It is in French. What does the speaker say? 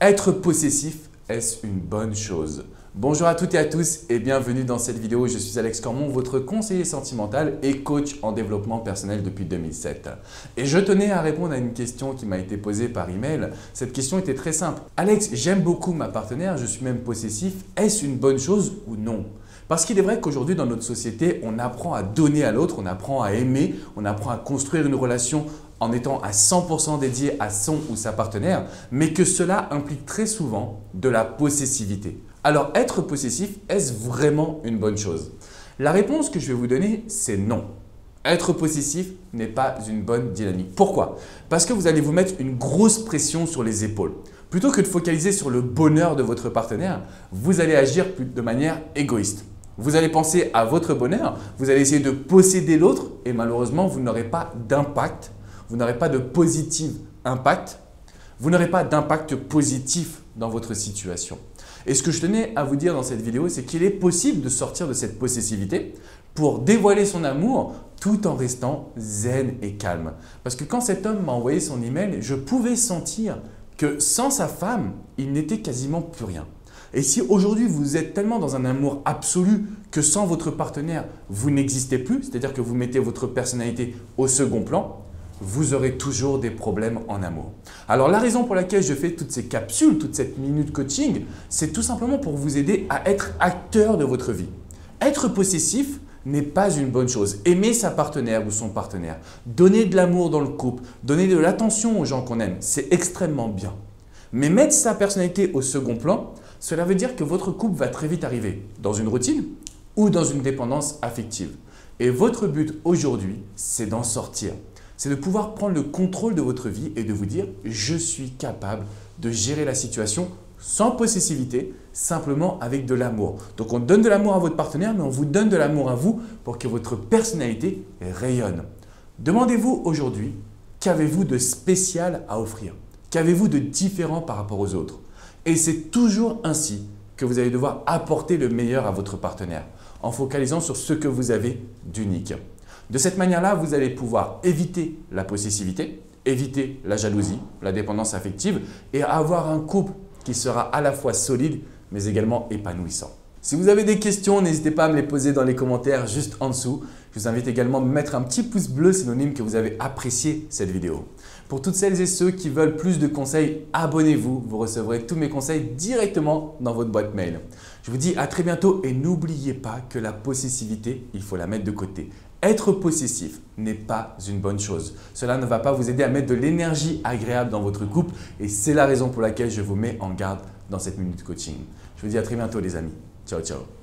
Être possessif, est-ce une bonne chose? Bonjour à toutes et à tous et bienvenue dans cette vidéo. Je suis Alex Cormon, votre conseiller sentimental et coach en développement personnel depuis 2007. Et je tenais à répondre à une question qui m'a été posée par email. Cette question était très simple. Alex, j'aime beaucoup ma partenaire, je suis même possessif. Est-ce une bonne chose ou non? Parce qu'il est vrai qu'aujourd'hui dans notre société, on apprend à donner à l'autre, on apprend à aimer, on apprend à construire une relation en étant à 100% dédié à son ou sa partenaire, mais que cela implique très souvent de la possessivité. Alors être possessif, est-ce vraiment une bonne chose? La réponse que je vais vous donner, c'est non. Être possessif n'est pas une bonne dynamique. Pourquoi? Parce que vous allez vous mettre une grosse pression sur les épaules. Plutôt que de focaliser sur le bonheur de votre partenaire, vous allez agir de manière égoïste. Vous allez penser à votre bonheur, vous allez essayer de posséder l'autre et malheureusement, vous n'aurez pas d'impact, vous n'aurez pas de positif impact, vous n'aurez pas d'impact positif dans votre situation. Et ce que je tenais à vous dire dans cette vidéo, c'est qu'il est possible de sortir de cette possessivité pour dévoiler son amour tout en restant zen et calme. Parce que quand cet homme m'a envoyé son email, je pouvais sentir que sans sa femme, il n'était quasiment plus rien. Et si aujourd'hui vous êtes tellement dans un amour absolu que sans votre partenaire, vous n'existez plus, c'est-à-dire que vous mettez votre personnalité au second plan, vous aurez toujours des problèmes en amour. Alors la raison pour laquelle je fais toutes ces capsules, toute cette minute coaching, c'est tout simplement pour vous aider à être acteur de votre vie. Être possessif n'est pas une bonne chose. Aimer sa partenaire ou son partenaire, donner de l'amour dans le couple, donner de l'attention aux gens qu'on aime, c'est extrêmement bien. Mais mettre sa personnalité au second plan, cela veut dire que votre couple va très vite arriver dans une routine ou dans une dépendance affective. Et votre but aujourd'hui, c'est d'en sortir. C'est de pouvoir prendre le contrôle de votre vie et de vous dire « je suis capable de gérer la situation sans possessivité, simplement avec de l'amour ». Donc on donne de l'amour à votre partenaire, mais on vous donne de l'amour à vous pour que votre personnalité rayonne. Demandez-vous aujourd'hui, qu'avez-vous de spécial à offrir? Qu'avez-vous de différent par rapport aux autres? Et c'est toujours ainsi que vous allez devoir apporter le meilleur à votre partenaire, en focalisant sur ce que vous avez d'unique. De cette manière-là, vous allez pouvoir éviter la possessivité, éviter la jalousie, la dépendance affective et avoir un couple qui sera à la fois solide mais également épanouissant. Si vous avez des questions, n'hésitez pas à me les poser dans les commentaires juste en dessous. Je vous invite également à me mettre un petit pouce bleu synonyme que vous avez apprécié cette vidéo. Pour toutes celles et ceux qui veulent plus de conseils, abonnez-vous. Vous recevrez tous mes conseils directement dans votre boîte mail. Je vous dis à très bientôt et n'oubliez pas que la possessivité, il faut la mettre de côté. Être possessif n'est pas une bonne chose. Cela ne va pas vous aider à mettre de l'énergie agréable dans votre couple et c'est la raison pour laquelle je vous mets en garde dans cette minute coaching. Je vous dis à très bientôt les amis. Ciao, ciao.